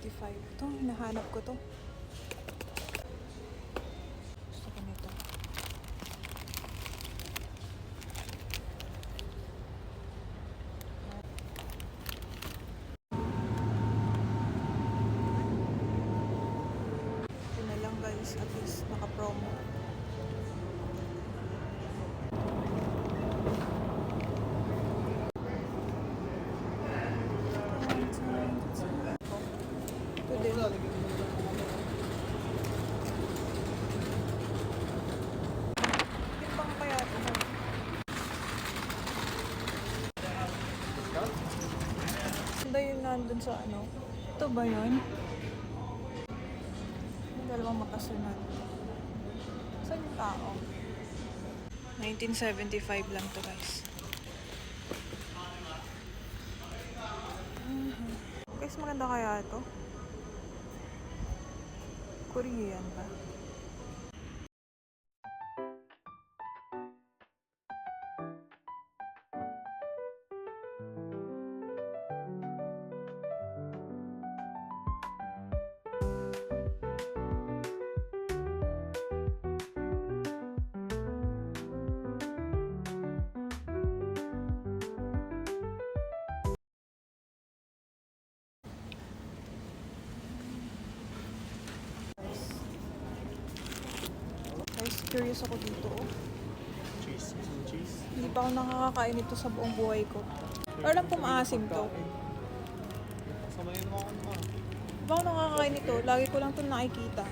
55. Ito, hinahanap ko to. Gusto ko nito. Ito na lang guys, at least naka-promo. Ito din. Pang kaya ito. Ganda yun nandun sa ano. Ito ba yun? Yung dalawang makasunod. Saan yung tao? 1975 lang to guys. Guys, maganda kaya ito? Korean ba? Guys, curious ako dito. Oh. Cheese. Isang cheese. Hindi pa ako nakakakain ito sa buong buhay ko. Pero lang pumaasim to. Kasama yun ako naman. Hindi pa ako nakakakain ito. Lagi ko lang ito nakikita.